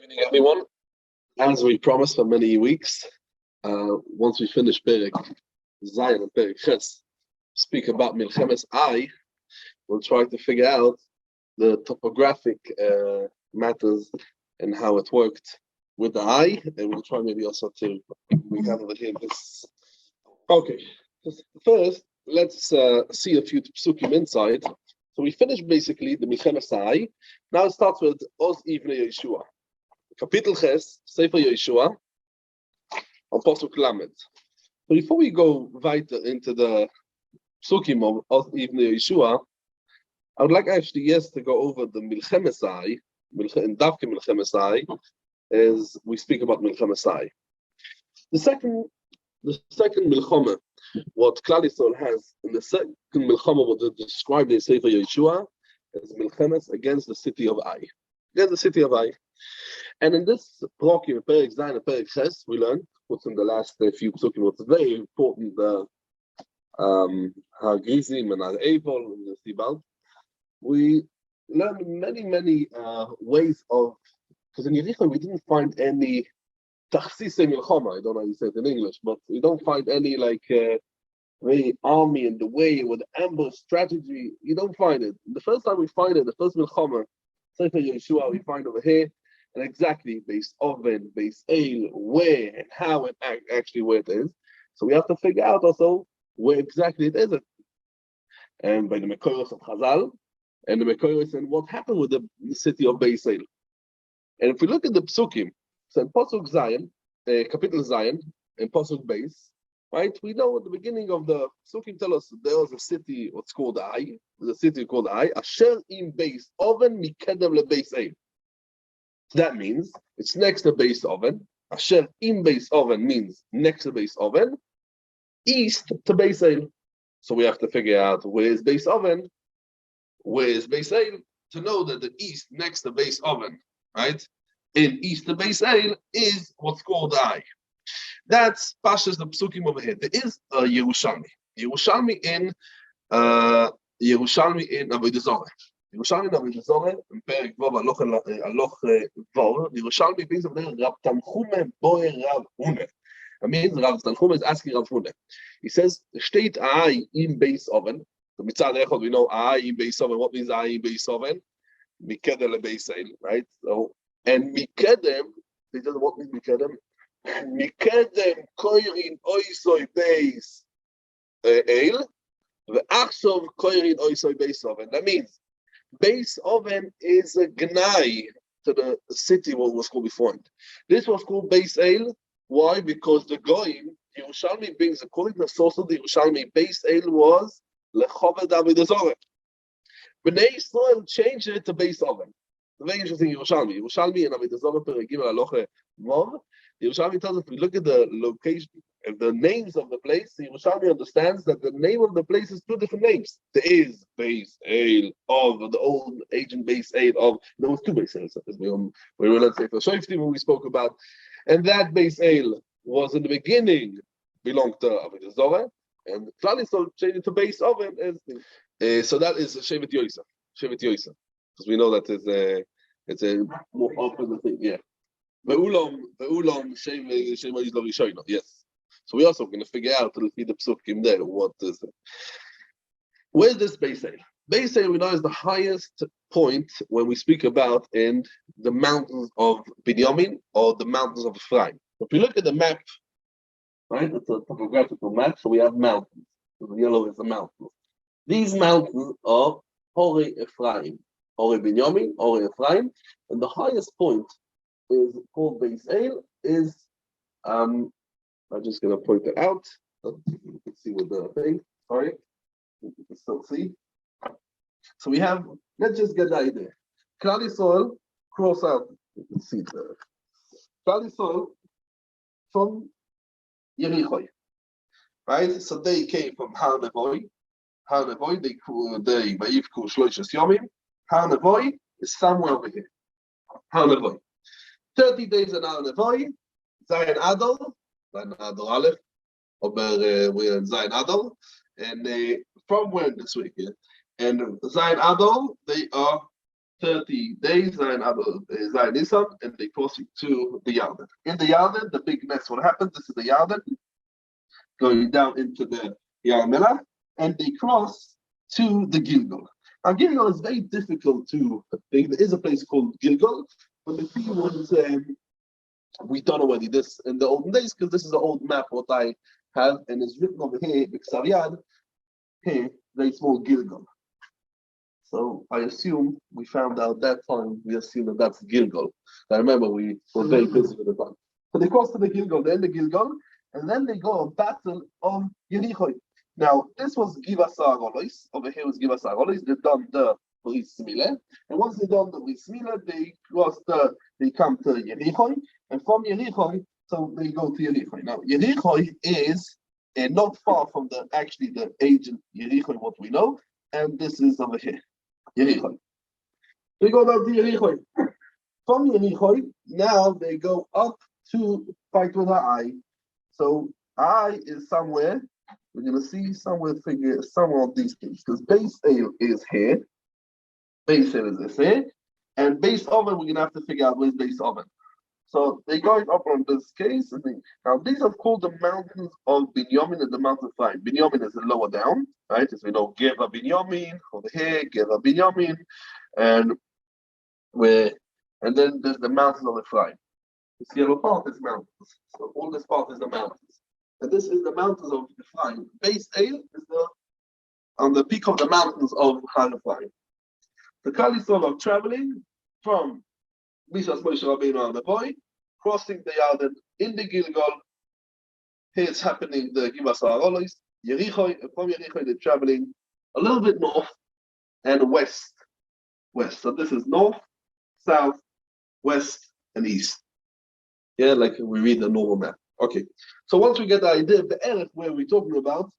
Evening, everyone. As we promised for many weeks, once we finish Perek Zion and Perek Ches, speak about Milchemes Ai, we'll try to figure out the topographic matters and how it worked with the Ai, and we'll try maybe also to recover here this. Okay, first let's see a few psukim inside. So we finished basically the Milchemes Ai. Now it starts with Oz Ivnei Yehoshua. Kapitel Ches, Sefer Yehoshua, on Pasuk Lamed. So before we go weiter into the psukim of Ivnei Yehoshua, I would like actually to go over the Milchemes Ai, in Davke Milchemes Ai, as we speak about Milchemes Ai. The second Milchama, what Klal Yisrael has in the second Milchama, what they described in Sefer Yehoshua, as Milchemes against the city of Ai. Against the city of Ai. And in this Prokim, Perek Zayin and Perek Ches, we learned what's in the last few psukim, what's very important, Hagrizim and Ha'evol and the Sibal. We learned many ways of, because in Yericho we didn't find any Tachsise Milchama, I don't know how you say it in English, but we don't find any very army in the way with ambush strategy. You don't find it. The first time we find it, the first Milchama, Sefer Yehoshua, we find over here, and exactly base oven, base ale, where and how and actually where it is. So we have to figure out also where exactly it is. And by the Mekoros of Chazal, and the Mekoros and what happened with the city of Beis El. And if we look at the Psukim, so in Pasuk Zion, Kapitel Zion, in Pasuk Beis, right, we know at the beginning of the Psukim tell us there was a city, what's called Ai, the city called Ai, Asher im Beis Oven Mikedem leBeis El. That means it's next to Beis Oven. Asher im Beis Oven means next to Beis Oven, east to Beis El. So we have to figure out where is Beis Oven, where is Beis El, to know that the east next to Beis Oven, right, in east to Beis El is what's called Ai. That's Pashas the Psukim over here. There is a Yerushalmi in Avodah Zarah. Yerushalmi in Avodah Zarah, in Perek Vav Aloch Vor, Yerushalmi brings over there Rav Tanchume Boer Rav Hune. That means Rav Tanchume is asking Rav Hune. He says, "State Ai im Beis Oven." So mitzad echad we know Ai im Beis Oven. What means Ai im Beis Oven? Mikedem leBeis El, right? So and Mikedem, he says what means Mikedem? Mikedem koirin oisoy Beis El, ve'achsov koirin oisoy Beis Oven. That means Beis Oven is a gnai to the city what was called before it. This was called Beis El. Why? Because the Goyim, Yerushalmi brings, according to the source of the Yerushalmi, Beis El was Lechoved Avodah Zarah. Bnei Yisrael changed it to Beis Oven. It's very interesting Yerushalmi. Yerushalmi in Avodah Zarah Perek Gimel Aloch Vav. Yerushalmi tells us if we look at the location, the names of the place, Yerushalmi understands that the name of the place is two different names. There is Beis El of the old ancient Beis El of, there was two Beis El, as we were, let's say, for Shoftim, when we spoke about. And that Beis El was in the beginning belonged to Avodah Zarah, and Klal Yisrael changed it to Beis Oven. So that is Shevet Yosef, because we know that it's a more opposite thing, yeah. Ve'ulam Shem Yisrael Rishayna. Yes. So we're also going to figure out to see the psukim there. What is it? Where's this Beis El? Beis El we know is the highest point when we speak about in the mountains of Binyamin or the mountains of Ephraim. If you look at the map, right, it's a topographical map. So we have mountains. So the yellow is the mountains. These mountains are Hore Ephraim, Hore Binyamin, Hore Ephraim, and the highest point is called Beis El. Is I'm just going to point it out. So you can see with the thing. Sorry, you can still see. So we have. Let's just get the idea. Klal Yisrael cross out. You can see the Klal Yisrael from Yericho, right? So they came from Har Nevoy. Har Nevoy, they Vayivku Shloishes Yomim. Har Nevoy is somewhere over here. Har Nevoy. 30 days in Har Nevoy. Zayin Adar Aleph. We're in Zayin Adar, and from when this week, yeah? And Zayin Adar, they are 30 days, Zayin Nisan, and they crossing to the Yarden. In the Yarden, the big mess. What happens? This is the Yarden going down into the Yarmila, and they cross to the Gilgal. Now, Gilgal is very difficult to think. There is a place called Gilgal, but the thing was, we don't know whether this in the olden days, because this is an old map what I have, and it's written over here, B'Ksar here, very small Gilgal. So I assume we found out that time, we assume that that's Gilgal. I remember we were very busy with the time. So they cross to the Gilgal, they end the Gilgal, and then they go a battle on Yericho. Now, this was Givas Arolis. Over here was Givas Arolis. They've done the Bris Mile. And once they've done the Bris Mile, they come to Yericho. And from Yericho, so they go to Yericho. Now, Yericho is not far from the ancient Yericho, what we know. And this is over here, Yericho. They go down to Yericho. From Yericho, now they go up to fight with Ai. So Ai is somewhere. We're going to see somewhere of these things. Because base A is here. Base A is this here. And base oven, we're going to have to figure out where's base oven. So they're going up on this case. Now, these are called the mountains of Binyamin and the mountain of Ephraim. Binyamin is lower down, right? As we know, Geva Binyamin, over here, Geva Binyamin. And then there's the mountains of Ephraim. This yellow part is mountains. So all this part is the mountains. And this is the mountains of Ephraim. Base A is on the peak of the mountains of Har Ephraim. The Klal Yisrael are traveling from Mishas Moshe Rabbeinu al Nevoy, crossing the Yarden in the Gilgal. Here it's happening, the Givas Arolis, Yericho, and from Yericho they're traveling a little bit north and west. So this is north, south, west, and east. Yeah, like we read the normal map. Okay, so once we get the idea of the Eretz where we're talking about,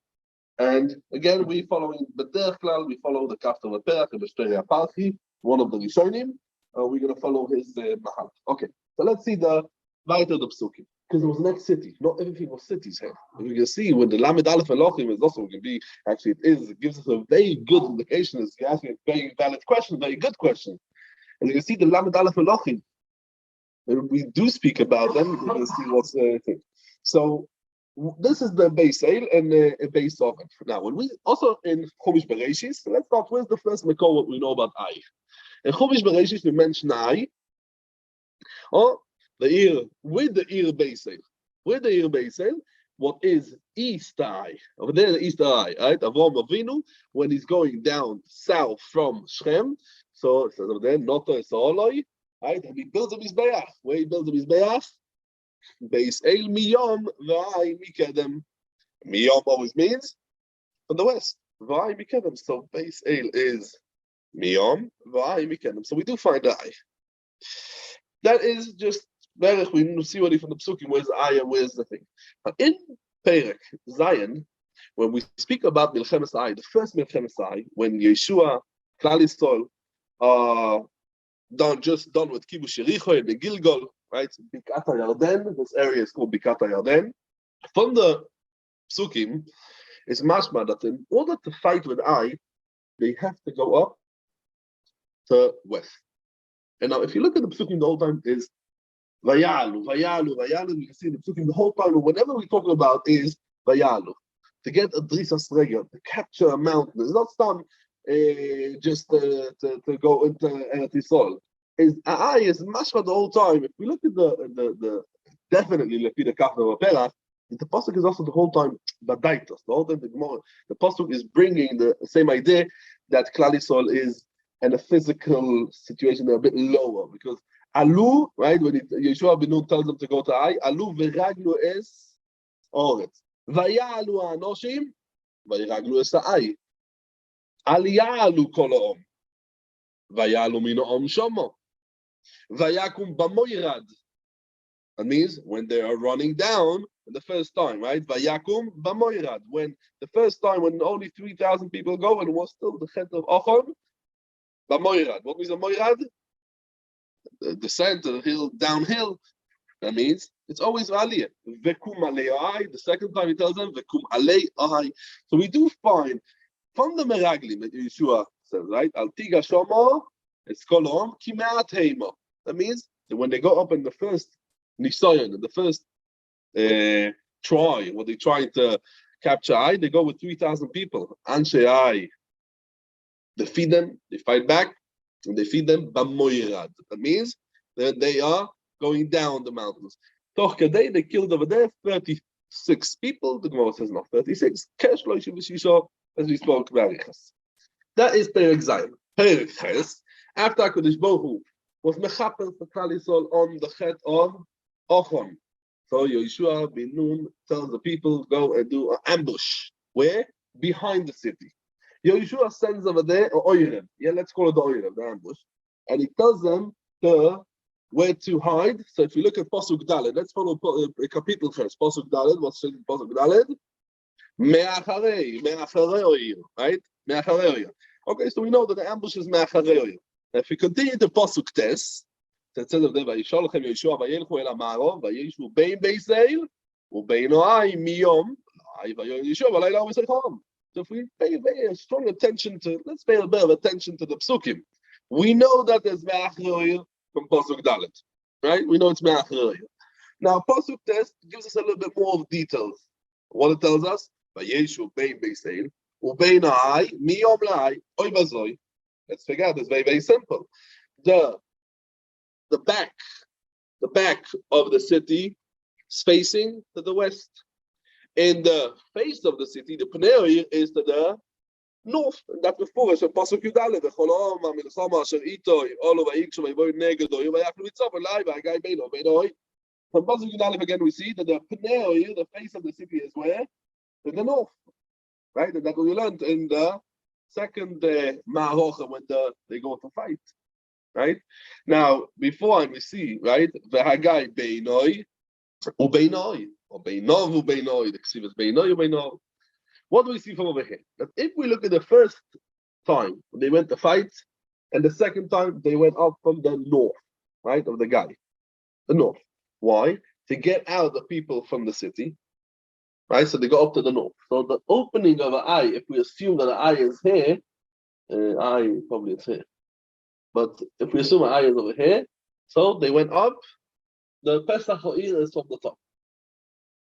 and again we following B'derech Klal, we follow the Kafta V'Perach and the Shtei HaParchi, one of the Rishonim. We're going to follow his Mahal. Okay, so let's see the Vaiter the Psukim. Because it was next city. Not everything was cities here. And we can see when the Lamed Aleph Elohim is also going to be, actually it gives us a very good indication. It's asking a very valid question, very good question. And you can see the Lamed Aleph Elohim. And we do speak about them, we're going to see what's the thing. So this is the base sale and a base oven. Now, when we also in Chumash Bereshis, so let's start with the first Makor, what we know about Ai. In Chumash Bereshis, we mention Ai, or the ear with the ear base sale. With the ear base sale, what is east Ai? Over there, the east Ai, right? Avram Avinu, when he's going down south from Shechem, so it says over there, Noto Esaoloi, right? And he builds a Mizbeach. Where he builds a Mizbeach? Base El Miyom V'ai Mikedem. Miyom always means from the west. V'ai Mikedem. So base El is Miyom V'ai Mikedem. So we do find Ai. That is just Berech. We see already from the Psukim where's Ai and where's the thing. But in Perek Zion, when we speak about Milchemes Ai, the first Milchemes Ai, when Yehoshua, Klal Yisrael, done with Kibush Yericho and the Gilgal, right? Bikat HaYarden, this area is called Bikat HaYarden. From the Psukim, it's mashma that in order to fight with Ai, they have to go up to west. And now, if you look at the Psukim the whole time, is Vayalu, Vayalu, Vayalu. You can see the Psukim the whole time, whatever we're talking about is Vayalu. To get a Drisas Regel, to capture a mountain, it's not some just to go into Eretz Yisrael. Ai is mashma the whole time. If we look at the definitely Lefi the Kafna V'Perach, the pasuk is also the whole time Badaitos. The whole time the pasuk is bringing the same idea that Klal Yisrael is in a physical situation a bit lower, because Alu, right, when Yehoshua ben Nun tells them to go to Ai, Alu v'raglu es Oretz. Vayalu ha'anoshim, v'raglu es Ai. Aliyalu kol ha'om. Vayalu min ha'om shomo. Vayakum b'moirad. That means when they are running down the first time, right? Vayakum b'moirad. When the first time, when only 3,000 people go, and it was still the Chet of Ochon, b'moirad. What means a moirad? The descent to the hill, downhill. That means it's always aliyah. Vekum alei ahai. The second time he tells them vekum alei ahai. So we do find from the Meraglim that Yehoshua says, right? Al tiga shomo It's kolom kimat heima. That means that when they go up in the first nisayon, in the first try, when they try to capture Ai, they go with 3,000 people. Anshe Ai, they feed them, they fight back, and they feed them b'moirad. That means that they are going down the mountains. Toch kadei, they killed over there 36 people. The Gemara says not 36. Kesh lo yishisha, as we spoke about. That is Perek Zayin. Perek Ches, after HaKadosh Baruch Hu was mechaper for Klal Yisrael on the chet of Ochon. So Yehoshua bin Nun tells the people, go and do an ambush. Where? Behind the city. Yehoshua sends over there an oirev. Yeah, let's call it the oirev, the ambush. And he tells them where to hide. So if you look at Pasuk Dalet, let's follow Kapitel Ches. Pasuk Dalet, what's in Pasuk Dalet? Me'acharei oir, right? Me'acharei oir. Okay, so we know that the ambush is me'acharei oir. If we continue to Pasuk Tes, it says of them, "Vayisholchem Yehoshua vayelchu el Amaro vayishu bein Beiseil ubein Ai miyom Ai vayoyin Yehoshua v'layla v'seichom." So if we pay very strong attention to, let's pay a bit of attention to the psukim. We know that there's me'acharei from Pasuk Dalet, right? We know it's me'acharei. Now Pasuk Tes gives us a little bit more of details. What it tells us, vayishu bein Beiseil ubein Ai miyom la'ai oy bazoi. Let's figure out. It's very, very simple. The back of the city is facing to the west. In the face of the city, the Pnei is to the north. And that's before us. Pasuk Yudale, the Cholom, Milchama, Asher Itoi, Olo Vayikshom, Vayvoy Negedoi, Vayachlu Mitzvah, Vayai, Vaygai Beino, Beinoi. From Pasuk Yudale again, we see that the Pnei, the face of the city, is where? In the north. Right? And that's what we learned in the second Ma'arocha when they go to fight. Right? Now, before we see, right, V'hagai Beinoi, Ubeinoi, or Beinov Ubeinoi, the Ksiv is Beinoi Ubeinoi. What do we see from over here? That if we look at the first time when they went to fight, and the second time they went up from the north, right, of the guy, the north. Why? To get out the people from the city, right? So they go up to the north. So the opening of an eye, if we assume that the eye is here, eye probably is here. But if we assume an eye is over here, so they went up. The Pesach Ha'ir is from the top.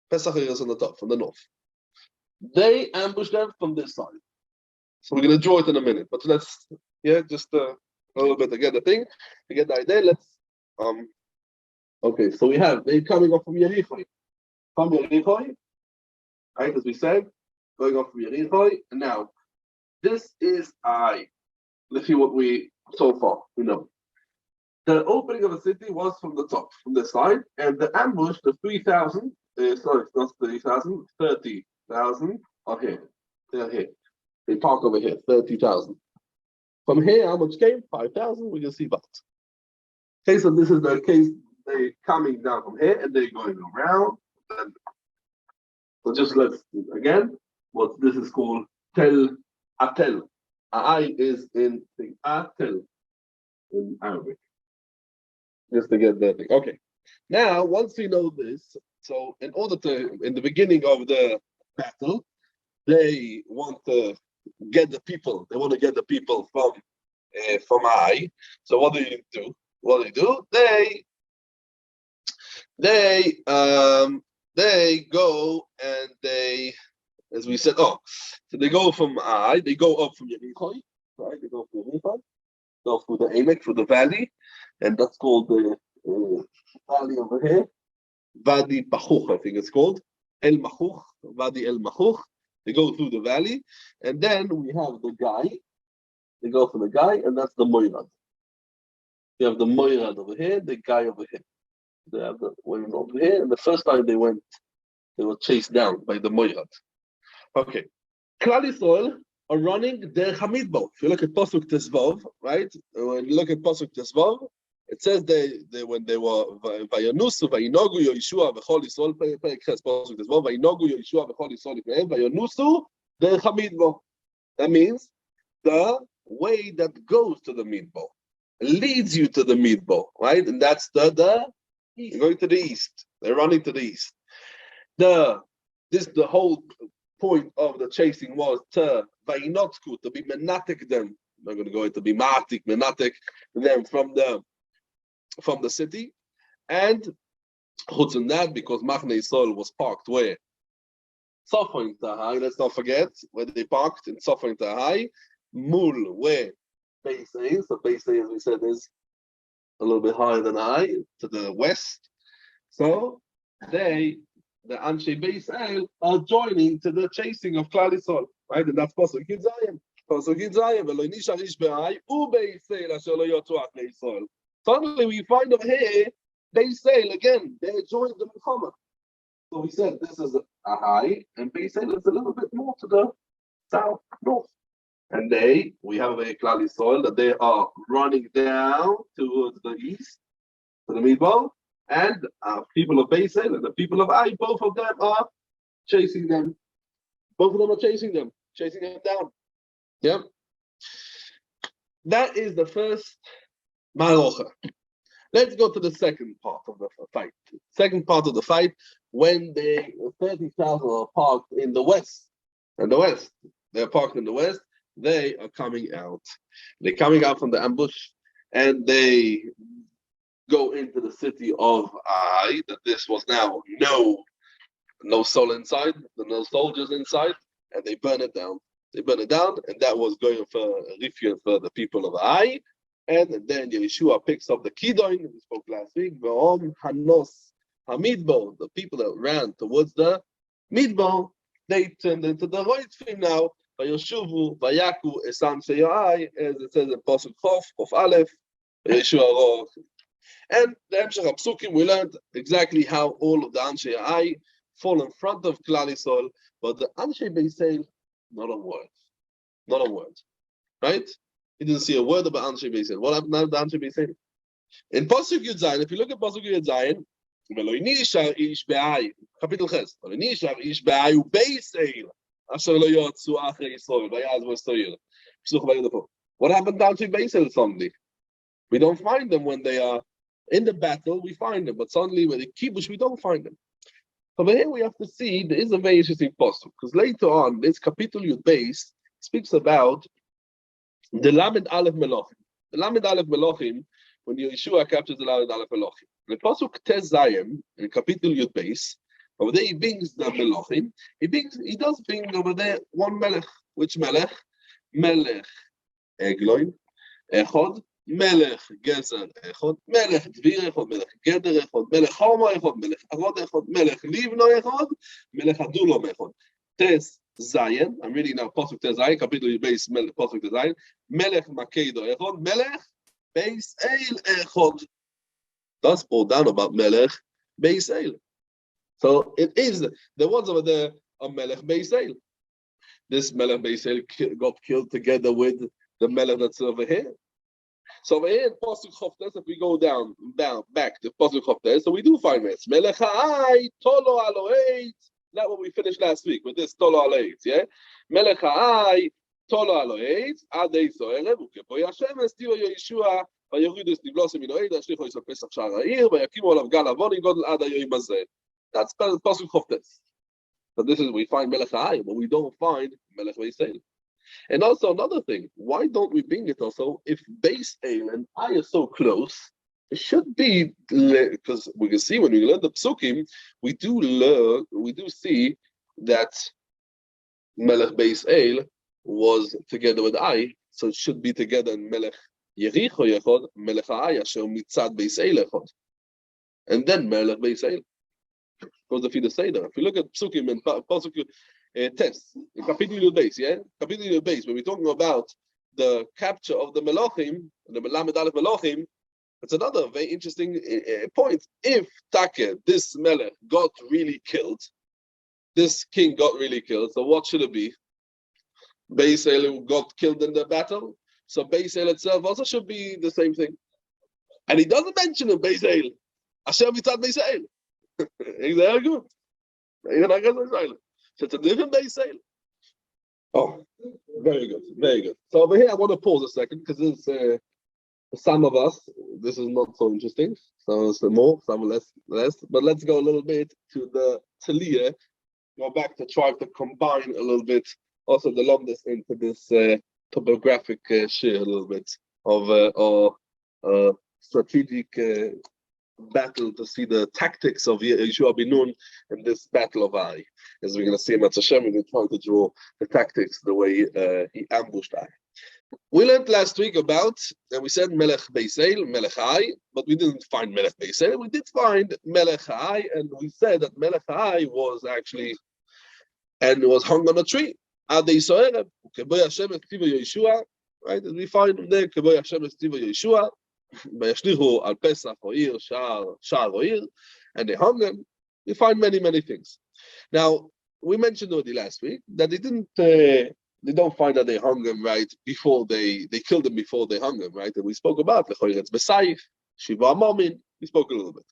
Pesach Ha'ir is on the top, from the north. They ambushed them from this side. So we're going to draw it in a minute. But let's, just a little bit to get the thing, to get the idea. Let's, okay, so we have, they coming up from Yericho. From Yericho, right, as we said, going up from Yericho. And now, this is I. Let's see what we, so far, we know. The opening of the city was from the top, from the side, and the ambush, the 3,000, sorry, not 30,000, 30,000 are here. They're here. They park over here, 30,000. From here, how much came? 5,000, we can see that. Okay, so this is the case, they're coming down from here, and they're going around. And so just let's, again, what this is called, tel atel. I is in the atel in Arabic. Just to get that thing. Okay. Now, once we know this, so in order to, in the beginning of the battle, they want to get the people. They want to get the people from Ai. So what do you do? What do? They go and they, as we said, so they go from Ai. They go up from Yericho, right? They go from Yericho, go through the Emek, through the valley. And that's called the valley over here. Vadi Pachuch, I think it's called. El Machuch, Vadi El Machuch. They go through the valley. And then we have the guy. They go for the guy, and that's the Moirad. You have the Moirad over here, the guy over here. They have the women over here. And the first time they went, they were chased down by the Moirad. Okay. Klal Yisrael are running their Hamidbo. If you look at Pasuk Tesvav, right? When you look at Pasuk Tesvav, it says they when they were Vayanusu, Vayinogu Yehoshua v'chol Yisrael Perek Ches Pasuk Tesvav, Vayinogu Yehoshua v'chol Yisrael Vayanusu their Hamidbo. That means the way that goes to the Midbo leads you to the Midbo, right? And that's the east. Going to the east. They're running to the east. The whole point of the chasing was to Vayinotku, to be menatic them They're going to go into be menatek them from the city. And chutz on that, because Machne Yisrael was parked where? Sofon Tahai, let's not forget where they parked in Sofon Tahai. Mul, where Beis is. So Beis, as we said, is a little bit higher than I, to the west. So the Anshe Beis El, are joining to the chasing of Klal Yisrael, right? And that's Pasuk Yud Zayin. Pasuk Yud Zayin, v'lo nishar ish be'ai, Beis El asher lo yotu achnei Yisrael. Suddenly we find over here, Beis El again, they joined the Milchama. So we said this is a high, and Beis El is a little bit more to the south, north. And we have a Klal Yisrael that they are running down towards the east, to the Midbar, and people of Beis El and the people of Ai, both of them are chasing them. Both of them are chasing them down. Yeah. That is the first Malocha. Let's go to the second part of the fight. Second part of the fight, when the 30,000 are parked in the west. They're parked in the west. They are coming out. They're coming out from the ambush, and they go into the city of Ai. That this was now no soul inside, no soldiers inside, and they burn it down. And that was going for refuge for the people of Ai. And then Yehoshua picks up the Kidon, we spoke last week, Hanos Hamidbo, the people that ran towards the Midbar, they turned into the Roitzfim now. Vayoshuvu, Vayaku, Esam Sheyai, as it says in Pasuk Chof Aleph, Yehoshua Roch. And the Hemshech HaPsukim, we learned exactly how all of the Anshe Ai fall in front of Klal Yisrael, but the Anshe Beis El, not a word, right? He didn't see a word about Anshe Beis El. What happened now to the Anshe Beis El? In Pasuk Yud Zayin, if you look at Pasuk Yud Zayin, V'lo nishar ish be'ai, Kapitel Ches, V'lo nishar ish be'ai u'beis El, asher lo yotzu achrei Yisrael, v'yaz v'stoyer. What happened to Anshe Beis El suddenly? We don't find them when they are in the battle, we find them, but suddenly when they kibush, we don't find them. Over here we have to see, there is a very interesting pasuk, because later on, this Kapitel Yud Beis speaks about the Lamed Aleph Melachim. The Lamed Aleph Melachim, when Yehoshua captures the Lamed Aleph Melachim. The pasuk Tez Zayim, in Kapitel Yud Beis, over there he brings the Melachim. He does bring over there one Melech. Which Melech? Melech Egloin, Echod, Melech Gezer Echod, Melech Dvir Echod, Melech Geder Echod, Melech Choma Echod, Melech Arod Echod, Melech Livno Echod, Melech Adulom Echod. Tez Zayin, I'm reading now Pasuk Tez Zayin, Kapitel Beis Pasuk Tez Zayin, Melech Makedo Echod, Melech Beis El Echod. That's brought down about Melech Beis El. So it is the ones over there are Melech Beis El. This Melech Beis El got killed together with the Melech that's over here. So over here in Pasuk Choftes, if we go down back to Pasuk Choftes, so we do find this Melech Ha'ai Tolo Aloheit. That's what we finished last week with this Tolo Aloheit, yeah. Melech Ha'ai Tolo Aloheit Adei Zoerev Ukepo Yashem Estivo Yehoshua Vayoridus Niblosim Minoed Ashlicho Yisrael Pesach Shar Ha'ir Vayakimu Olav Gal Avon Ygodel Ad Hayoim Hazeh. That's Pasuk Choftes. But this is we find Melech Ha'ai, but we don't find Melech Beis El. And also another thing, why don't we bring it also if Beis El and Ai are so close? It should be, because we can see when we learn the Psukim, we do see that Melech Beis El was together with Ai, so it should be together in Melech Yericho Yechod, Melech Ai Asher Mitzad Beis El Echod, and then Melech Beis El. Because if you say that, if you look at Psukim and Pasuk Test, in Kapitel Yud Beis, yeah, Kapitel Yud Beis, when we're talking about the capture of the Melachim, the Melamed Aleph Melachim, it's another very interesting point. If Take, this Melech, got really killed, this king got really killed, so what should it be? Beis El got killed in the battle, so Beis El itself also should be the same thing. And he doesn't mention it, Beis El. Asher Mitzad Beis El. Very good. So it's a different Beis El. Oh, very good, very good. So over here, I want to pause a second because there's some of us, this is not so interesting. Some is more, some less. But let's go a little bit to the Taliyah. Go back to try to combine a little bit also the Lomdus into this topographic share a little bit of strategic battle to see the tactics of Yehoshua bin Nun in this battle of Ai. As we're going to see in Hashem, we're going to try to draw the tactics the way he ambushed Ai. We learned last week about, and we said Melech Beisel, Melech Ai, but we didn't find Melech Beisel. We did find Melech Ai, and we said that Melech Ai was actually, and was hung on a tree. Adei Soereb, Keboy Hashem Estiva Yehoshua, right? And we find him there, Keboy Hashem Estiva Yehoshua, Vayashlichu al Pesach Oir, Shar Oir, and they hung him. We find many, many things. Now, we mentioned already last week that they don't find that they hung him right before they killed him before they hung him, right? And we spoke about Lechoyretz B'Sayif, Shiva Momin. We spoke a little bit.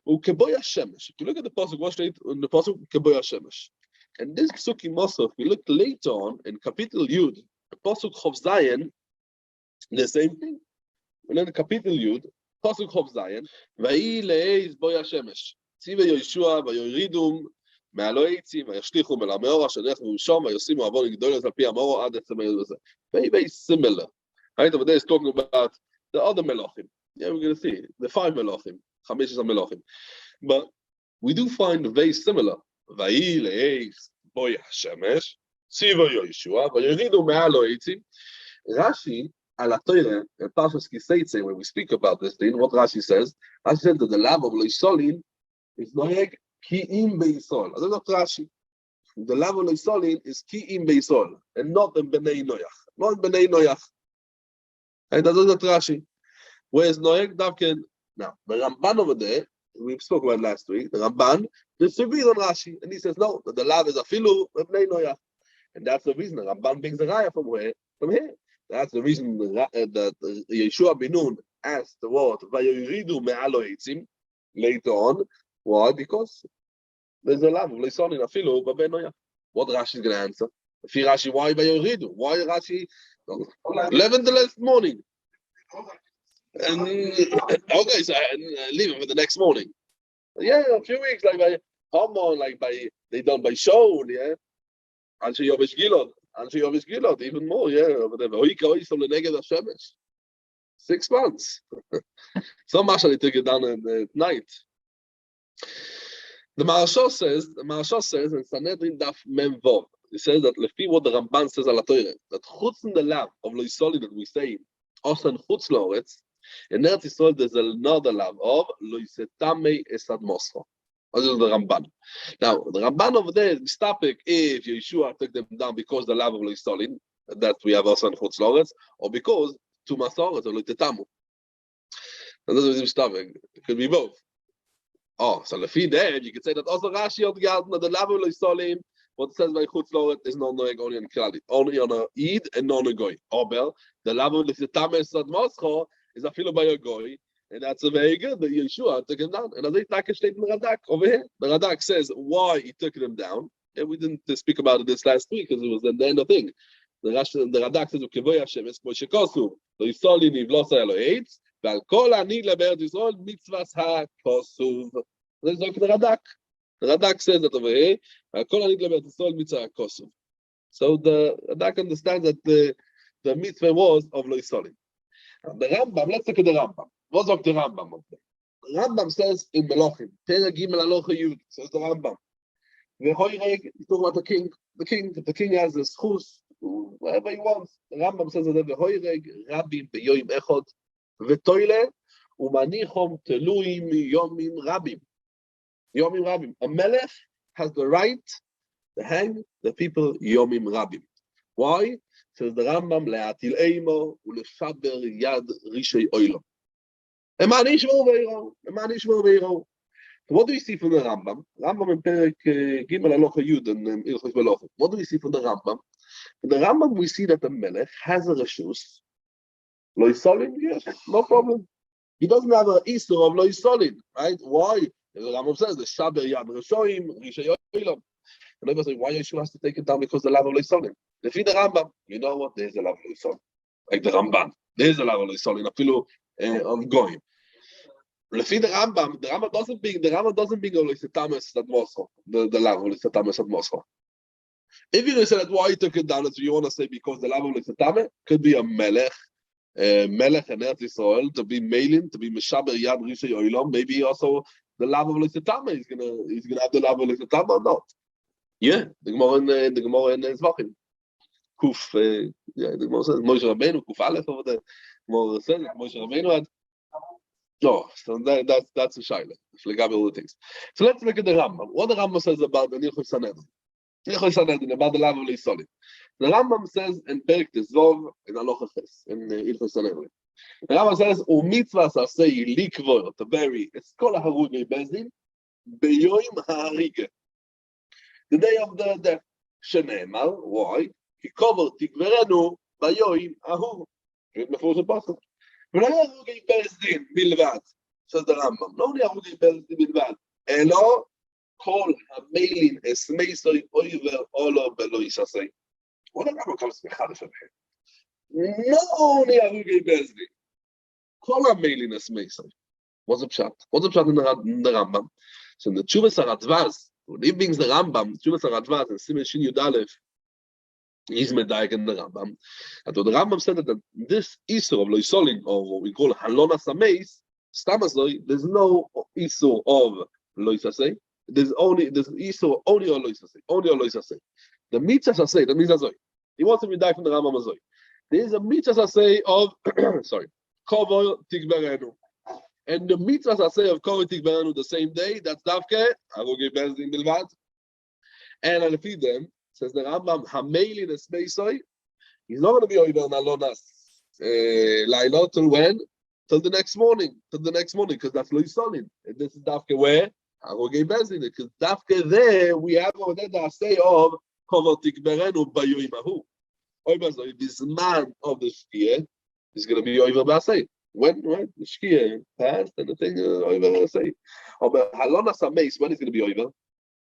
Ukeboy Hashemesh. If you look at the pasuk, what's in the pasuk? Ukeboy Hashemesh. And this psukim also, if we look later on in Kapitel Yud, the pasuk Chov Zayin, the same thing. We learn Kapitel Yud, pasuk Chov Zayin, Vayhi le'eiz boy Hashemesh. Tziva Yehoshua v'yoridum. Very, very similar. Right over there is talking about the other melachim. Yeah, we're going to see the 5 melachim, 5 melachim. But we do find very similar. Rashi ala Torah in Parshas Kiseitze, when we speak about this thing, what Rashi says that the love of Loisolin is noeg Ki'im Beisol. I don't know Rashi. The love of Loisolin is Ki'im Beisol, and not in Bnei Noach. Not in Bnei Noach. And that's not Rashi. Whereas Noach Davken, now, the Ramban over there, we spoke about last week, the Ramban disagrees on Rashi, and he says, no, the love is Afilu Bnei Noach. And that's the reason the Ramban brings the Raya from where? From here. That's the reason that Yehoshua bin Nun asked the word, Vayoridu me'alo eitzim, later on. Why? Because there's a love of Leisolin Afilu B'Bnei Noach. What Rashi is going to answer? If Rashi, why Vayoridu? Why Rashi? 11 the next morning. And okay, so leave it for the next morning. Yeah, a few weeks, like by Haman, like by they done by Shaul, yeah. Anshe Yovish Gilad, even more, yeah. Whatever. 6 months. So much I took it down at night. The Maharsha says in Sanhedrin Daf Mem Vov, he says that Lefi what the Ramban says al Torah, that chutz in the love of Loisoli that we say, also in chutz loretz, in Eretz Yisrael there's another love of Loisetame Esad Moscha. This is the Ramban. Now the Ramban over there is mistapik if Yehoshua took them down because the love of Loisoli that we have also in chutz loretz, or because Tumas Oretz or Loitetamu. And this is mistapik. It could be both. Oh, so Lefi there, you could say that also Rashi on the level of Solim, what it says by Chutz Loret is not knowing only on Klali, only on a Eid and not on a Goy. Obel, the level of the Tamer Sad Moscha is a filo by a Goy, and that's a very good that Yehoshua took him down. And as I take a statement in the Radak over here, the Radak says why he took them down, and we didn't speak about it this last week because it was the end of the thing. The Radak says, Ukevoy Hashem es Moshe Kosu, lo Yisoli nivlosa Eloheitz, ועל כל העני לבארץ ישראל מצוות הכוסוב. זה זוק the Radak. The Radak says that over here, ועל כל העני לבארץ ישראל מצוות הכוסוב. So the Radak understands that the mitzvah was of Lo Yisraelim. The Rambam, let's look at the Rambam. What's up the Rambam? The Rambam says in Melochim, Perek Gimel Alocha Yud, says the Rambam. Vehoireg, he's talking about the king. The king has a schus, whatever he wants. The Rambam says that Vehoireg, Rabim, Beyoim Echod, Vetoile, Umanichom Teluim Yomim Rabim. Yomim Rabim. A melech has the right to hang the people Yomim Rabim. Why? Says the Rambam, Le'atil Eimo, U'leshaber Yad Rishei Oilo. Eman Ishmor Veiro. So what do we see from the Rambam? Rambam in Perek Gimel Alocha Yud and Ilchos Melochim. What do we see from the Rambam? In the Rambam we see that the melech has a reshus. Lo Yisraelim, yes, no problem. He doesn't have an Isur of Lo Yisraelim, right? Why? The Rambam says the Shaber Yad Rishoim Rishei Olam. And everybody say, why Yeshua has to take it down because the love of Lo Yisraelim? If the Rambam, you know what? There's a love of Lo Yisraelim, like the Ramban. There's a love of Lo Yisraelim. Afilu of Goyim. The Rambam doesn't bring the love of the love of Lo Yisraelim at Moscha. If you're going to say that why he took it down, so you want to say because the lava of Tame could be a melech and Eretz Yisrael, to be Melin, to be Meshaber Yad Rishei Oilam. Maybe also the lava of Tame he's gonna have the lava of Tame or not. Yeah, the Gemara in Zvachim. Kuf, yeah, the Gemara says Moshe Rabbeinu, Kuf Aleph over there. Gemara says Moshe Rabbeinu had. No, so that's a shaila. Legabe all the things. So let's look at the Rambam. What the Rambam says about the Nichol Sanedrin, about the lava of Yisrael. The Rambam says in Perek Tezvov in Halacha Ches in Nichol Sanedrin. The Rambam says u'mitzvah sasei likvor to bury es kol harugei bezdin beyoim ha'arige. The day of the death. Shene'emar, why? Ki kover tikverenu bayoim ahu. Read before the passage. ולא הרוגי בלסדין בלבד, says the Rambam, לא only הרוגי בלסדין בלבד, אלא כל המילין אסמייסוי אויבר אולו בלא ישסי. what the Rambam comes to אחד לפניהם. not only הרוגי בלסדין, כל המילין אסמייסוי. What's the pshat? What's the pshat in the Rambam? So in the Tshuvas HaRadvaz, when he brings the Rambam, Tshuvas HaRadvaz, and Siman Shin Yud Aleph, he's medayek in the Rambam. And the Rambam said that this Isur of Loisolin, or what we call Halonas Ameis, Stamazoi, there's no Isur of Loisasei. There's Isur only on Loisasei. Only on Loisasei. The Mitzvah Sasei, the Mitzvah Zoi. He wants to medayek from the Rambam Azoi. There is a Mitzvah Sasei of, Kovo Tikberenu. And the Mitzvah Sasei of Kovo Tikberenu the same day, that's Davke, Arugi Bezdin Bilvad. And I'll feed them. Says the Rambam, Hameilin Esmeisoi, he's not going to be over on Alonas Laila till when? Till the next morning. Because that's Lo Yisolin. And this is Dafke where? Harogei Bezin. Because Dafke there, we have over there the say of Kovo Tikberenu Bayoim Ahu. Oibazoi, this man of the Shkia is going to be over Basay. When, right? The Shkia passed and the thing over Basay. But Halonas Ameis, when is going to be over?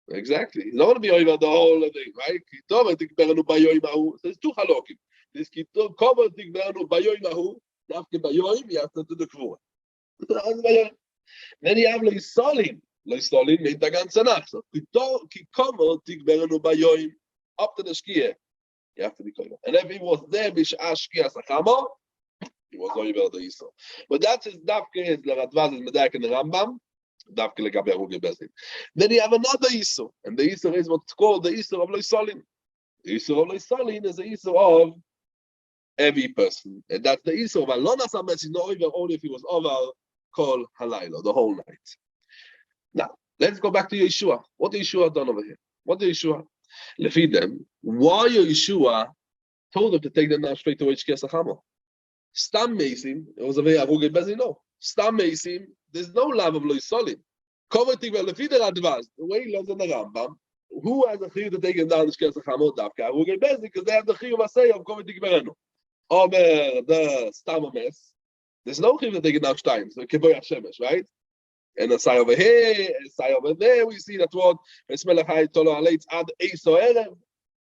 Exactly. He's not going to be over the whole thing, right? Kitov tikberenu bayoim ahu. There's two halokim. This kitov cover tikberenu bayoim ahu. Dafke bayoim, you have to do the kvura. Then you have loisolin. Loisolin means the ganze Nacht. So kitov tikberenu bayoim up to the shkia. You have to be cover. And if he was there b'sh'ah shkia sachamo, he was over the Yisro. But that's his dafke. His Radvaz is medayek in the Rambam. Then you have another Isur, and the Isur is what's called the Isur of Loisolin. The Isur of Loisolin is the Isur of every person, and that's the Isur of Alonas Ames, not over only if he was over Kol Halayla, the whole night. Now, let's go back to Yehoshua. What did Yehoshua done over here? What did Yehoshua? Lefi them, why Yehoshua told them to take them now straight away to Shkia Stam Mesim, it was a very Aruge Bezin, no. Stam Mesim, there's no love of Loisolin. Commenting well, Lefi the Radvaz, the way he learns in the Rambam, who has the chiyuv to take him down to Shkia Sachamot Davka? Aruge Bezin, because they have the chiyuv Asay of commenting Berenu. Omer, the Stam Ames, there's no chiyuv to take it down Stein, so Keboy Hashemesh, right? And a Asay over here, a Asay over there, we see that what, Esmelachai Tolo Aleitz Ad Eiso Erev,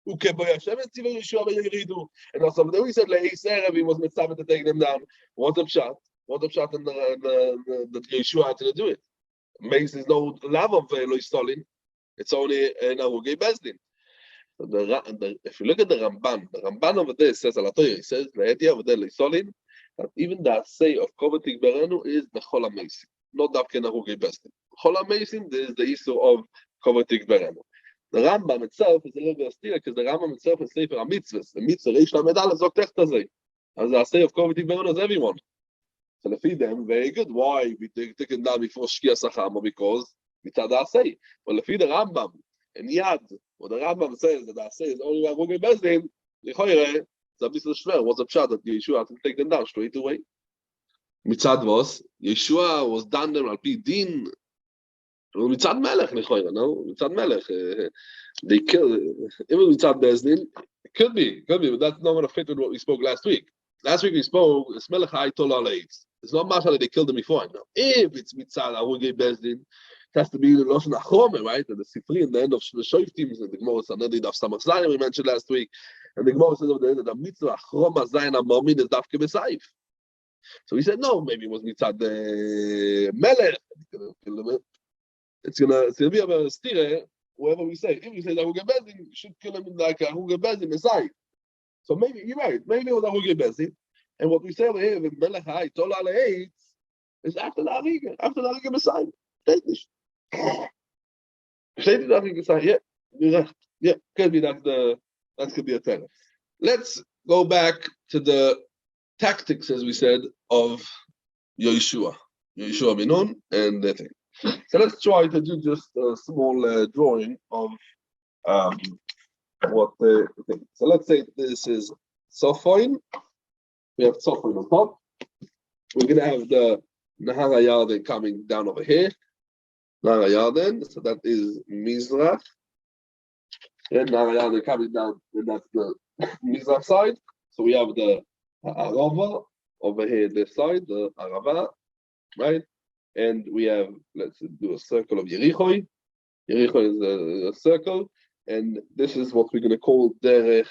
Ukeboy Hashemesh, Tivon Yehoshua Yeridu. And also, there we said, Le'eis Erev, he was mitzvah to take them down. What's up, shot? What up shot in the Yehoshua had to do it? Makes there's no love of Loisolin. It's only an Arugei Bezdin. If you look at the Ramban over there says Alatoya, he says the idea over there Loisolin, that even the say of Kovetik Berenu is the Chol HaMeisim, not Davken Arugei Bezdin. Chol HaMeisim, there is the issue of Kovetik Berenu. The Rambam itself is a little bit austere because the Rambam itself is Sefer HaMitzvahs. The Mitzvah Reish Lamed Aleph Zok Techtazei. As the say of Kovetik Berenu is everyone. So they feed them very good. Why we take it down before Shkia Sachama? Because mitzad Asay. Well, if the Rambam and Yad, what the Rambam says that Asay is only one Rugei Bezdin, Lichoyre, it's a bit schwer. What's the pshat that Yehoshua had to take them down straight away? Mitzad was Yehoshua was done them al pi din. Mitzad Melech, Lichoyre, no? Mitzad Melech. They killed even Mitzad Bezdin. It could be, but that's not going to fit with what we spoke last week. Last week we spoke, Esmelech Ha'itol Aleitz. It's not much that they killed him before. Now, if it's Mitzad Arugei Bezdin, it has to be the Lashon HaChomeh, right? And the Sifri in the end of the Shoftim, and the Gemara Sanedi of Samach Zayin we mentioned last week, and the Gemara says over the end that the Mitzvah Choma Zayin HaMomin is Davke B'Saif. So he said, no, maybe it was Mitzad Melech. It's gonna be a stire whatever we say. If we say that Aruge Bezin, you should kill him like Aruge Bezin aside. So maybe you're right. Maybe it was Aruge Bezin. And what we say over here, with Melech Hai, Tol Ale Eitz, is after the Aruge Messiah. Steht the Aruge Messiah? Yeah, could be that could be a tenor. Let's go back to the tactics, as we said, of Yehoshua bin Nun, and the thing. So let's try to do just a small drawing of what the thing. So let's say this is Sophoin. We have Sophoin on top. We're going to have the Nahar Yarden coming down over here. Nahar Yarden, so that is Mizrach. And Nahar Yarden coming down, and that's the Mizrach side. So we have the Arava over here, this side, the Arava, right? And we have, let's do a circle of Yericho. Yericho is a circle, and this is what we're going to call Derech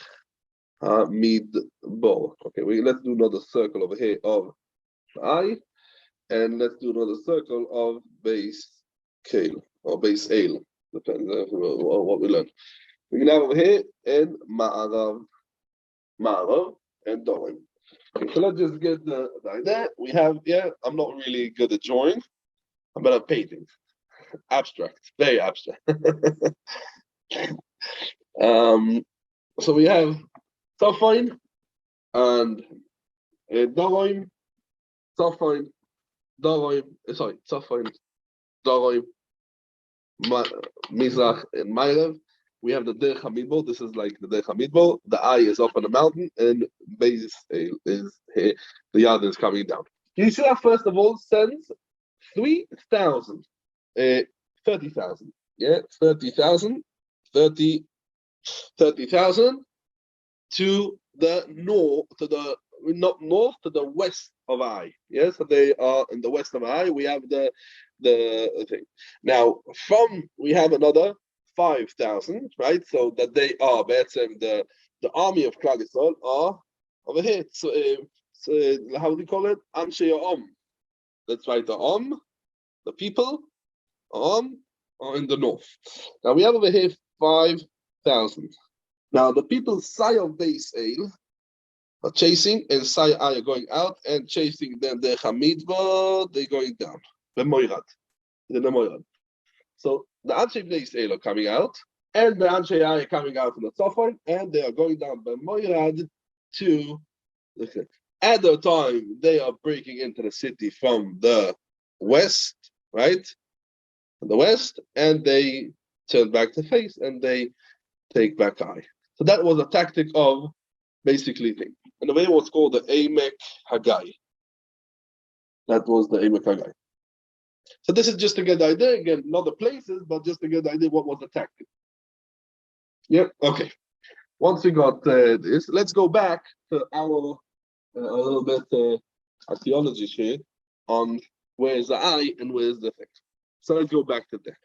Midbar. Okay, let's do another circle over here of I, and let's do another circle of base Kale or base Ale, depends on what we learn. We're going to have over here and Ma'arav, and Dorim. Okay, so let's just get the idea. We have, I'm not really good at drawing. I'm better at painting. Abstract, very abstract. So we have Sophoin and Dorim. Sophoin, Dorim, Mizrach, and Ma'arav. We have the Derech HaMidbar. This is like the Derech HaMidbar. The eye is up on the mountain, and base is here. The Yarden is coming down. Yehoshua, first of all, sends 30,000 to the north, to the west of Ai. Yes, so they are in the west of Ai. We have the thing. Now, we have another 5,000, right? So that they are the army of Klal Yisrael are over here. So how do you call it? Anshe Om. That's right. The people are in the north. Now we have over here 5,000. Now the people Sai of base Ale are chasing, and Sai are going out and chasing them. The Hamidba, they're going down. The Moirad. So the Anshe base Ale are coming out, and the Anshe are coming out from the Sophoin, and they are going down the Moirad to the. At the time, they are breaking into the city from the west, right? From the west, and they turn back the face and they take back Ai. So that was a tactic of basically thing. And the way it was called the Emek Hagai. That was the Emek Hagai. So this is just to get the idea, again, not the places, but just to get the idea what was the tactic. Yeah, okay. Once we got this, let's go back to our a little bit archaeology here on where's the eye and where's the thing. So let's go back to that.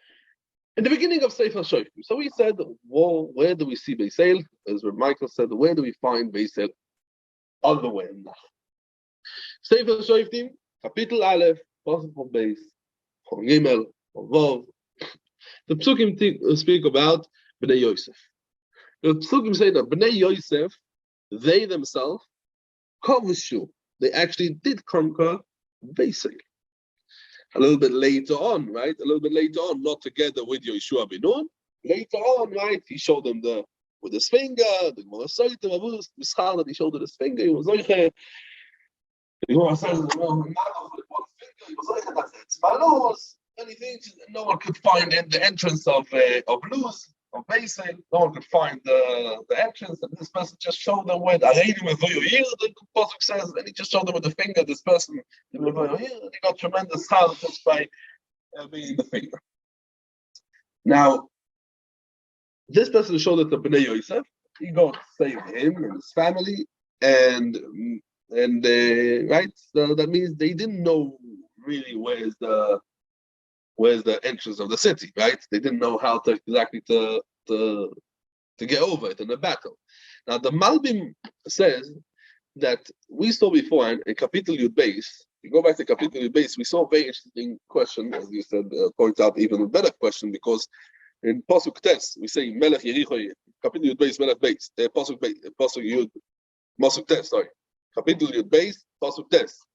In the beginning of Sefer Shoftim, so we said, well, where do we see Beis El? As Michael said, where do we find Beis El? Other way in Sefer Shoftim, Kapitel Aleph, Pasuk from Beis, from Gimel, from Vav. The Psukim speak about Bnei Yosef. The Psukim say that Bnei Yosef, they themselves, Kovushu, they actually did conquer Beis El. A little bit later on, right? A little bit later on, not together with Yehoshua bin Nun. Later on, right? He showed them with his finger, the Gemara says that he showed his finger. He was like, the Gemara says with one finger, he was like, that's Malus. Many things no one could find in the entrance of Luz. Of Beis El, no one could find the entrance, and this person just showed them where the Pasuk says, and he just showed them with the finger, this person, and he got tremendous help just by being the finger. Now, this person showed it to Bnei Yosef, he got saved him and his family, and right, so that means they didn't know really where's the entrance of the city, right? They didn't know how to exactly to get over it in the battle. Now the Malbim says that we saw before in Kapitel Yud Beis. You go back to Kapitel Yud Beis, we saw a very interesting question, as you said, point out even a better question, because In Pasuk Tes, we say Melech Yericho, Kapitel Yud Beis, Melech Beis, Pasuk Yud, Pasuk Tes, sorry. Kapitel Yud Beis, Pasuk Tes.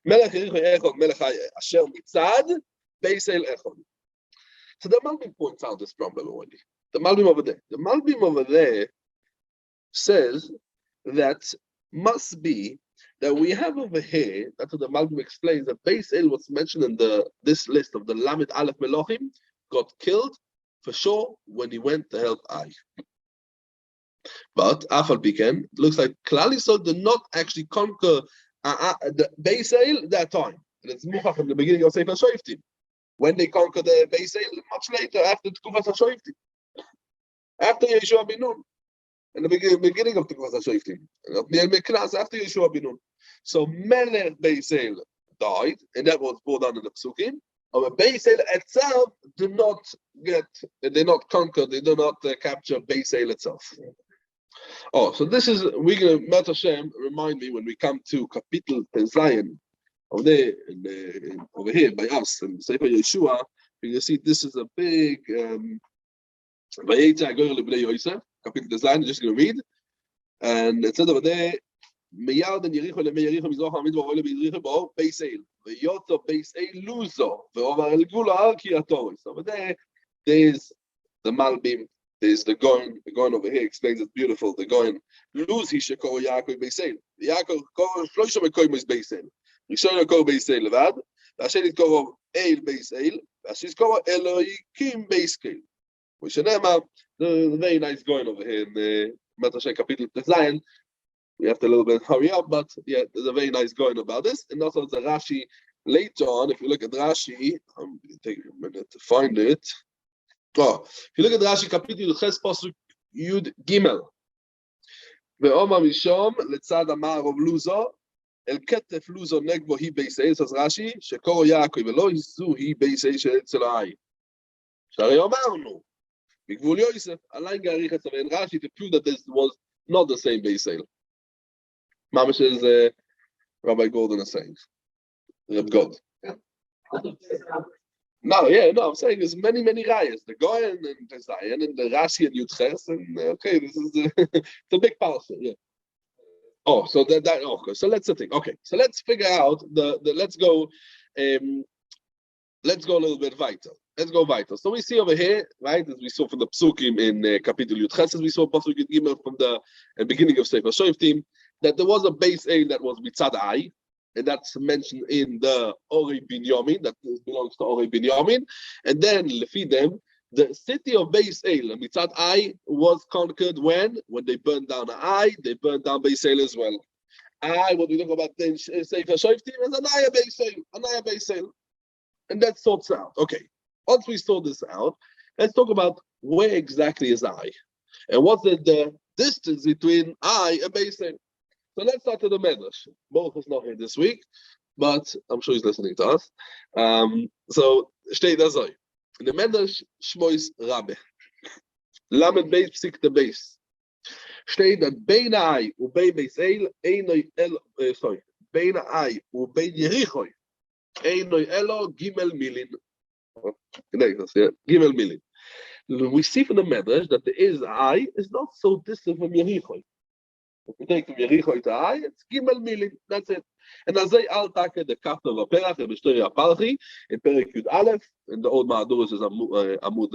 Melech Yericho Echad, Melech Asher Mitzad, Beis El Echad. So the Malbim points out this problem already. The Malbim over there says that must be that we have over here, that's what the Malbim explains, that Beis El was mentioned in this list of the Lamed Aleph Melochim, got killed for sure when he went to help Ai. But Afal Biken, it looks like Klal Yisrael did not actually conquer the Beis El that time. And it's Muchach in the beginning of Sefer Shoftim. When they conquered the Beis El, much later, after Tkufas HaShoftim. After Yehoshua bin Nun. In the beginning of Tkufas HaShoftim. After Yehoshua bin Nun. So Melech Beis El died, and that was brought down in the Psukim. But Beis El itself did not conquer, they did not capture Beis El itself. Oh, so this is, we're going to, Mat Hashem, remind me when we come to Kapitel Tezayin, over there, over here by us, in Sefer Yehoshua, you see this is a big, Kapitel Tezayin, just going to read, and it says over there, מיד בין יריחו למי יריחו מזרח המדבר עולה ביריחו באור בייס אל ויותו בייס אל לוזו ועובר אל גבול ההר קריאתוריס. Over there's the Malbim, there's the Goin over here explains it beautiful, the Goin לוז היא שקורא יעקב בייס אל יעקב קורא שלושה מקוימוס בייס אל ראשון קורא בייס אל לבד והשני קורא אל בייס אל והשני קורא אלוהיקים בייס אל ושנאמר, the very nice Goin over here in Mat Hashem Kapitel Tezayin. We have to a little bit hurry up, but yeah, there's a very nice going about this. And also the Rashi later on, if you look at Rashi, I'm going to take a minute to find it. Oh, if you look at Rashi, Kapitel Ches Pasuk Yud Gimel. Ve'omar Mishom letzad amar of Luzo, el ketef Luzo negbo hi beisei, says Rashi, shekoro Yaakov velo hizu hi beisei she'etzel ha'ai. Sharei omarnu, bigvul Yosef, alain garich etzav, and Rashi to prove that this was not the same beisei. Mamish is Rabbi Golden is saying. Reb God. No, I'm saying there's many rayas. The Goyen and the Zion and the Rashi and Yudches, and okay, this is it's a big parcel, yeah. Oh, so that okay. So let's think. Okay, so let's figure out let's go a little bit weiter. Let's go weiter. So we see over here, right, as we saw from the Psukim in Kapitel Yudches, as we saw Pasuk Yud Gimel from the beginning of Sefer Shoftim, that there was a Beis El that was Mitzad Ai, and that's mentioned in the Ori Binyamin, that belongs to Ori Binyamin, and then Lefi them, the city of Beis El, Mitzad Ai, was conquered when they burned down Ai, they burned down Beis El as well. Ai, what we talk about in Sefer Shoftim, is Anaya Beis El, and that sorts out. Okay, once we sort this out, let's talk about where exactly is Ai, and what's the distance between Ai and Beis El. So let's start with the Medrash. Baruch is not here this week, but I'm sure he's listening to us. So, steht da so. In the Medrash, Shmois Rabbe. Lamed Beis Psik the Beis. Steht that Bein Ai u Bein Beis El, Bein Ai u Bein Yericho, Einoi Elo Gimel Milin. Gimel Milin. We see from the Medrash that the Ai is not so distant from Yericho. If we take from Yericho to Ai, it's Gimel Milin. That's it. And as they all take the Kafta of Perach and B'Shtori HaPalchi in Perek Yud Aleph, in the old Ma'aduros is Amud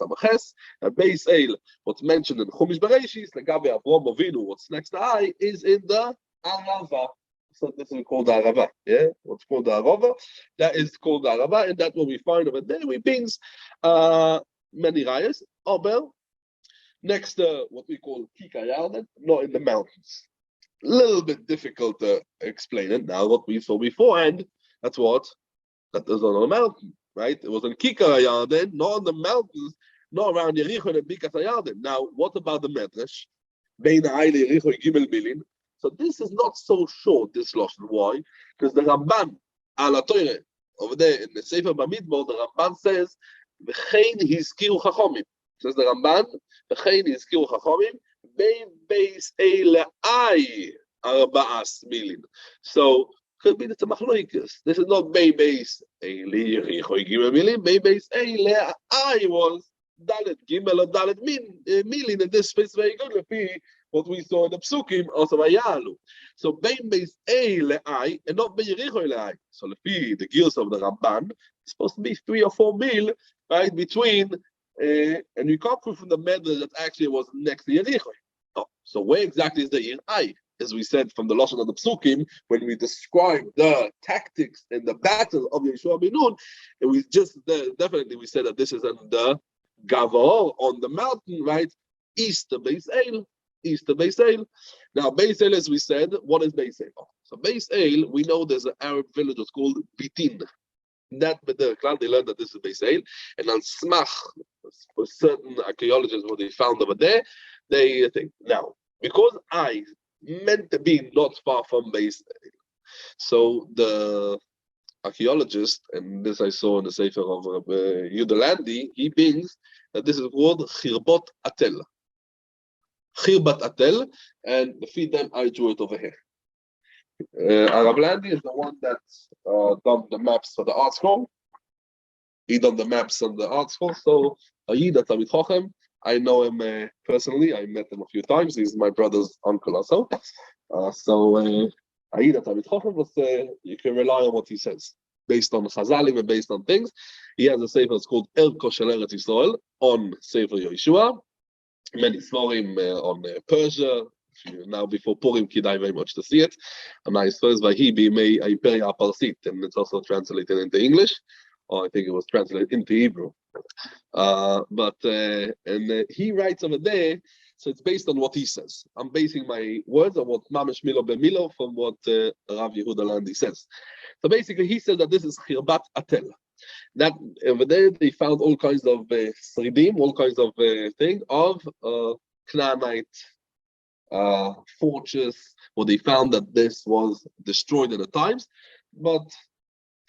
Samaches, and Beis El, what's mentioned in Chumash Bereshis, the Gabi Avrom Avinu, what's next to Ai, is in the Arava. So this is called the Arava. Yeah, what's called the Arava, that is called the Arava, and that's what we find over there. We brings many rayas. Obel, next to what we call Kikar Yarden, not in the mountains. A little bit difficult to explain it now. What we saw beforehand, that was on a mountain, right? It was on Kikar Yarden, not on the mountains, not around Yericho and Bikas Yarden. Now, what about the Medrash? Bein Ai Yericho Gimel Milin. So this is not so short, this Lashon. Why? Because the Ramban, Ala Torah, over there in the Sefer Bamidbar, the Ramban says, V'chein hizkiru chachomim. Says the Ramban, V'chein hizkiru chachomim, Bein Beis El Ai Arba'as Milin. So, could be that the Machloikas. This is not Bein Beis El Yericho Gimel Milin, Bein Beis El Ai was Dalet Gimel or Dalet Milin, and this fits very good what we saw in the Psukim, also Vayalu. So Bein Beis A le'ai, and not Be'yericho le'ai. So the gears of the Ramban, it's supposed to be 3 or 4 mil, right, between, and we can't prove from the Medrash that actually it was next to Yericho. Oh, so where exactly is the Ir Ai? As we said from the Lashon of the Psukim, when we describe the tactics and the battle of Yehoshua ben Nun, and we just definitely we said that this is on the Gavor, on the mountain, right, east of Beis El. East of Beis El. Now, Beis El, as we said, what is Beis El? So Beis El, we know there's an Arab village that's called Bitin. That the cloud they learned that this is Beis El, and on Smach, for certain archaeologists, what they found over there, they think now because I meant to be not far from Beis El. So the archaeologist, and this I saw in the Sefer of Yudalandi, he brings that this is called Khirbot Atel. Khirbat Atel, and the feed them I drew it over here. Arab Landi is the one that done the maps for the art school. He done the maps on the art school. So Ayida Tamid Chochem, I know him personally. I met him a few times. He's my brother's uncle also. Ayida Tamid Chochem, but you can rely on what he says. Based on Chazalim and based on things. He has a sefer that's called Erko Shel Eretz Yisrael on Sefer Yehoshua. Many Svarim on Persia. Now before Purim, Kidai very much to see it. A nice verse by he Bimei Imperia Parsit, and it's also translated into English, or I think it was translated into Hebrew. He writes over there, so it's based on what he says. I'm basing my words on what Mamish Milo Bemilo from what Rav Yehuda Landi says. So basically, he says that this is Khirbat Atel. That over there they found all kinds of sridim, all kinds of things of Canaanite fortress. Well, they found that this was destroyed at the times, but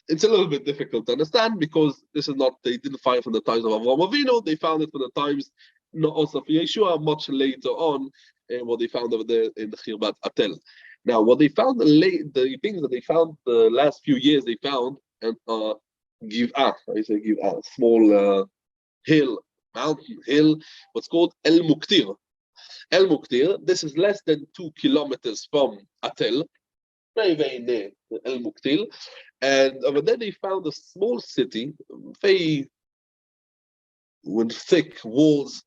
it's a little bit difficult to understand because this is not, they didn't find it from the times of Avraham Avinu, they found it from the times not also for Yeshua, much later on, what they found over there in the Khirbat Atel. Now, what they found, the things that they found the last few years, they found, and Giv'ah, I say Giv'ah, small hill, mountain hill, what's called El Muktir. El Muktir, this is less than 2 kilometers from Atel, very, very near El Muktir. And over there they found a small city, very with thick walls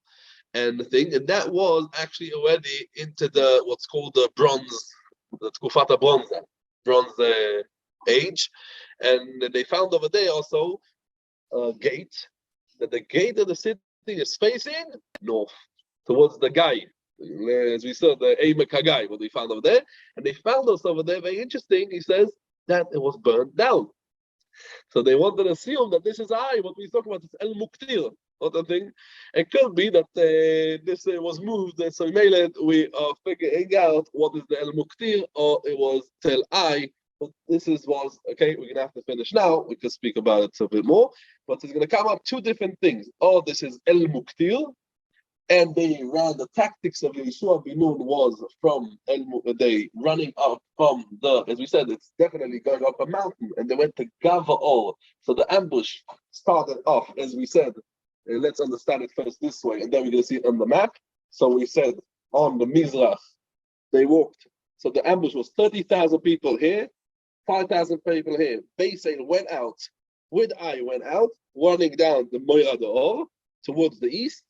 and the thing, and that was actually already into the what's called the bronze, the Tkufata bronze age. And they found over there also a gate, that the gate of the city is facing north, towards the Gai. As we saw, the Eimek Hagai, what they found over there. And they found us over there, very interesting, he says, that it was burned down. So they wanted to assume that this is what we talk about, is El Muktir, or the thing. It could be that this was moved, so we are figuring out what is the El Muktir, or it was Tel Ai. But this was okay. We're gonna have to finish now. We can speak about it a bit more. But it's gonna come up 2 different things. Oh, this is El Muktir, and they ran the tactics of Yehoshua ben Nun was from they running up from the, as we said, it's definitely going up a mountain, and they went to Gavaor. So the ambush started off, as we said. Let's understand it first this way, and then we're gonna see it on the map. So we said on the Mizrach, they walked. So the ambush was 30,000 people here. 5,000 people here. Beis El went out, went out, running down the Moira d'Or towards the east,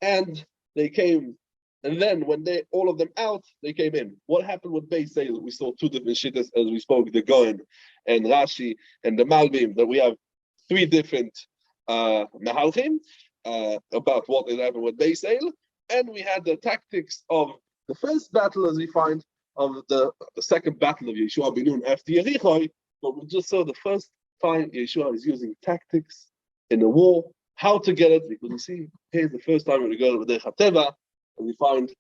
and they came. And then when all of them out, they came in. What happened with Beis El? We saw 2 different shittas as we spoke, the Goen and Rashi and the Malbim, that we have 3 different Mahalchim about what has happened with Beis El, and we had the tactics of the first battle, as we find, of the second battle of Yehoshua ben Nun after Yericho, but we just saw the first time Yehoshua is using tactics in a war, how to get it, because you see, here's the first time we go to the Chateva, and we find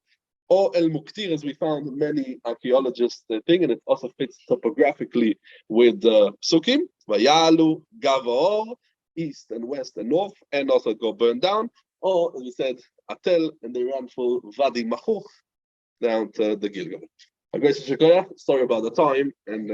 El Muktir, as we found many archaeologists thing, and it also fits topographically with Psukim, Vayalu, Gavaor, east and west and north, and also go burned down, or as we said, Atel, and they ran for Vadi Machuch down to the Gilgal. Sorry about the time, and